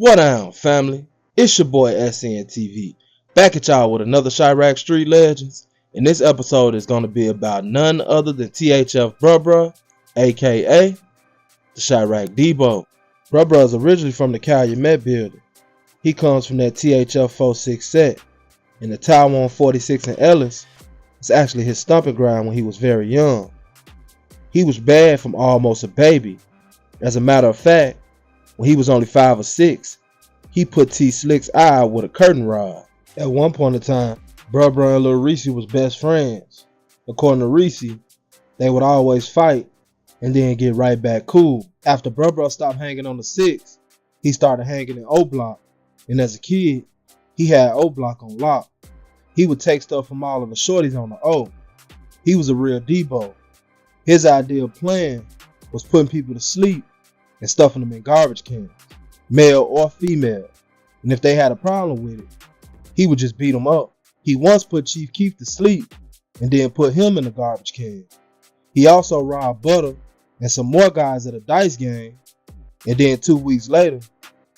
What down, family? It's your boy SNTV, back at y'all with another Chiraq Street Legends, and this episode is going to be about none other than THF Bruh, aka the Chiraq Deebo. Bruh is originally from the Calumet building. He comes from that THF 46 set, and the Taiwan 46 in Ellis is actually his stomping ground when he was very young. He was bad from almost a baby. As a matter of fact, when he was only 5 or 6, he put T Slick's eye out with a curtain rod. At one point in time, Bruh and Lil Reese was best friends. According to Reese, they would always fight and then get right back cool. After Bruh stopped hanging on the 6, he started hanging in O Block. And as a kid, he had O Block on lock. He would take stuff from all of the shorties on the O. He was a real Deebo. His ideal plan was putting people to sleep and stuffing them in garbage cans, male or female. And if they had a problem with it, he would just beat them up. He once put Chief Keef to sleep and then put him in the garbage can. He also robbed Butter and some more guys at a dice game, and then 2 weeks later,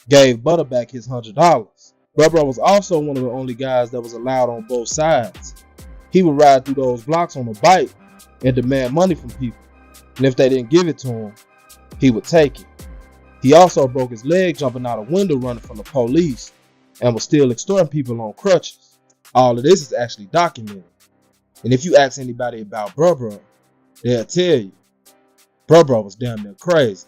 gave Butter back his $100. Bruh was also one of the only guys that was allowed on both sides. He would ride through those blocks on a bike and demand money from people, and if they didn't give it to him, he would take it. He also broke his leg jumping out a window running from the police and was still extorting people on crutches. All of this is actually documented. And if you ask anybody about Bruh, they'll tell you, Bruh was damn near crazy.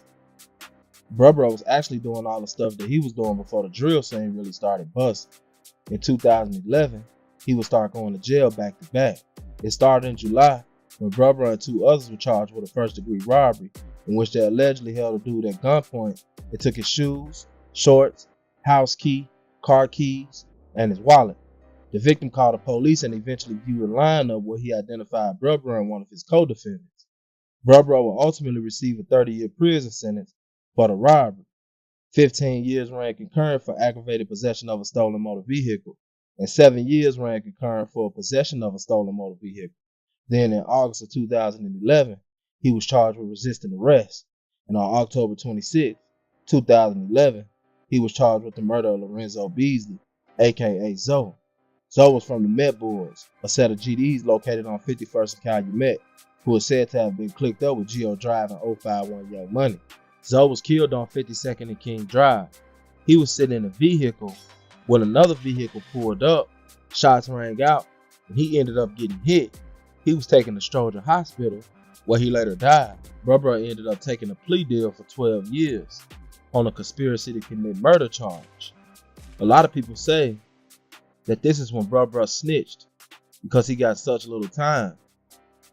Bruh was actually doing all the stuff that he was doing before the drill scene really started busting. In 2011, he would start going to jail back to back. It started in July when Bruh and 2 others were charged with a first-degree robbery, in which they allegedly held a dude at gunpoint and took his shoes, shorts, house key, car keys, and his wallet. The victim called the police and eventually viewed a lineup where he identified Bruh and one of his co-defendants. Bruh will ultimately receive a 30-year prison sentence for the robbery. 15 years ran concurrent for aggravated possession of a stolen motor vehicle, and 7 years ran concurrent for possession of a stolen motor vehicle. Then in August of 2011, he was charged with resisting arrest, and on October 26, 2011, he was charged with the murder of Lorenzo Beasley, aka Zoe. Zoe was from the Met Boys, a set of GDs located on 51st and Calumet, who is said to have been clicked up with Geo Drive and 051 Young Money. Zoe was killed on 52nd and King Drive. He was sitting in a vehicle when another vehicle pulled up, shots rang out, and he ended up getting hit. He was taken to Stroger Hospital, where he later died. Bruh ended up taking a plea deal for 12 years on a conspiracy to commit murder charge. A lot of people say that this is when Bruh snitched because he got such little time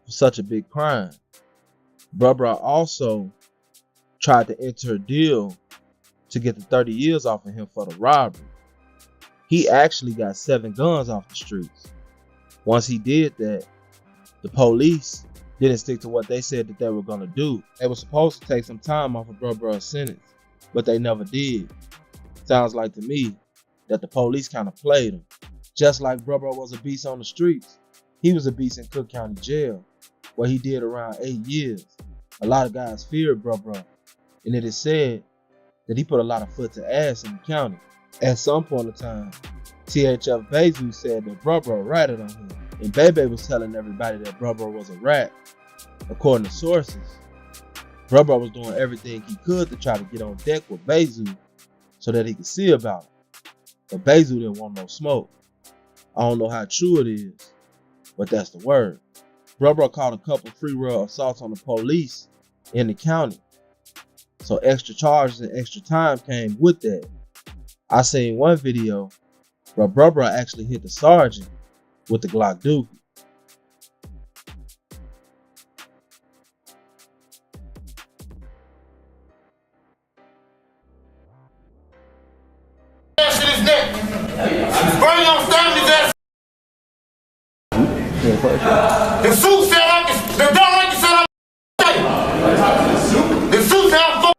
for such a big crime. Bruh also tried to enter a deal to get the 30 years off of him for the robbery. He actually got 7 guns off the streets. Once he did that, the police didn't stick to what they said that they were going to do. They were supposed to take some time off of Bruh's sentence, but they never did. Sounds like to me that the police kind of played him. Just like Bruh was a beast on the streets, he was a beast in Cook County Jail, where he did around 8 years. A lot of guys feared Bruh, and it is said that he put a lot of foot to ass in the county. At some point in time, THF Bezu said that Bruh ratted on him, and Bebe was telling everybody that Bruh was a rat. According to sources, Bruh was doing everything he could to try to get on deck with Bezu so that he could see about it. But Bezu didn't want no smoke. I don't know how true it is, but that's the word. Bruh caught a couple free roll assaults on the police in the county, so extra charges and extra time came with that. I seen one video where Bruh actually hit the sergeant with the Glock Dookie. The suit sound like it's the don't like you said I'm the suit sound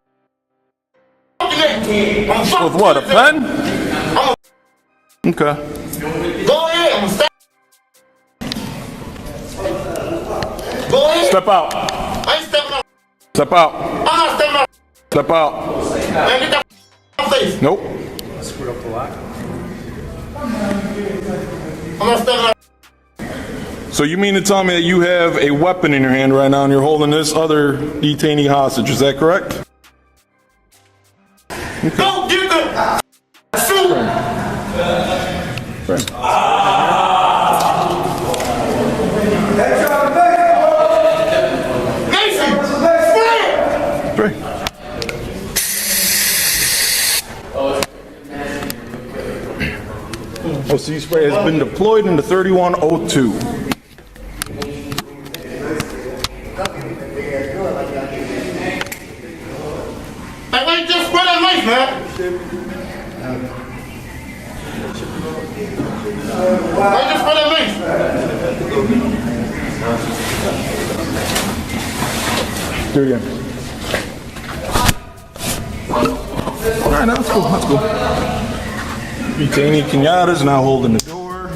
fucking with what, a pen? Okay. Go ahead, I'm gonna stop. Go ahead. Step out. I ain't stepping out. Step out. I'm not stepping out. Step out. Man, get that face. Nope. screwed up the lock. I'm not stepping out. So you mean to tell me that you have a weapon in your hand right now and you're holding this other detainee hostage, is that correct? Go get the shoot. Mason, spray. Right. OC spray has been deployed into 3102. Hey, wait, just spray that mace, man. Wait, just spray that mace. Do it again. All right, now that's cool. That's cool. Detainee Kenyatta is now holding the door.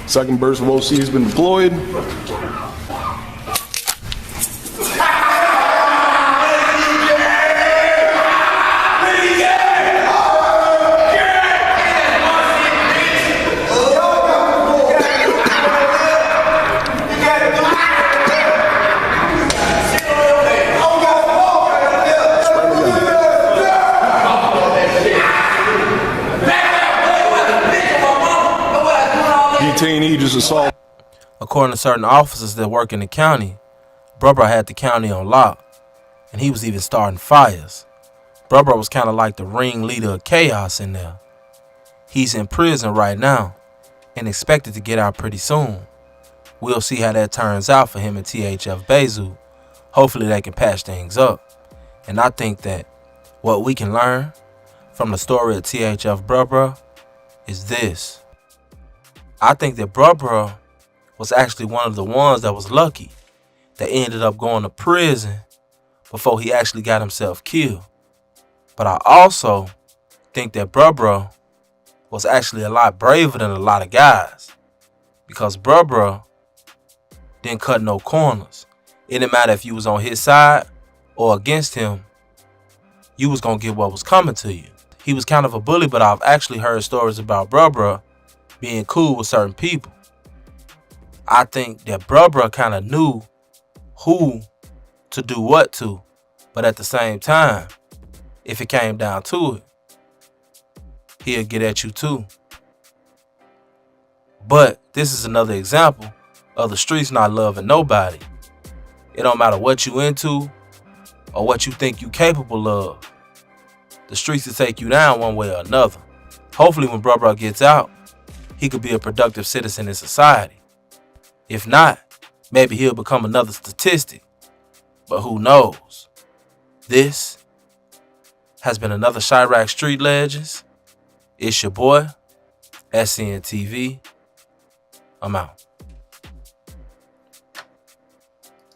Second burst of OC has been deployed. Detainee just assaulted. According to certain officers that work in the county, Brubra had the county on lock, and he was even starting fires. Brubra was kind of like the ringleader of chaos in there. He's in prison right now and expected to get out pretty soon. We'll see how that turns out for him and THF Bezu. Hopefully they can patch things up. And I think that what we can learn from the story of THF Brubra is this. I think that Brubra was actually one of the ones that was lucky that ended up going to prison before he actually got himself killed. But I also think that Brubra was actually a lot braver than a lot of guys, because Brubra didn't cut no corners. It didn't matter if you was on his side or against him, you was gonna get what was coming to you. He was kind of a bully, but I've actually heard stories about Brubra being cool with certain people. I think that Brubra kind of knew who to do what to, but at the same time, if it came down to it, he'll get at you too. But this is another example of the streets not loving nobody. It don't matter what you into or what you think you capable of. The streets will take you down one way or another. Hopefully when Brubra gets out, he could be a productive citizen in society. If not, maybe he'll become another statistic. But who knows? This has been another Chiraq Street Legends. It's your boy, SCN TV. I'm out.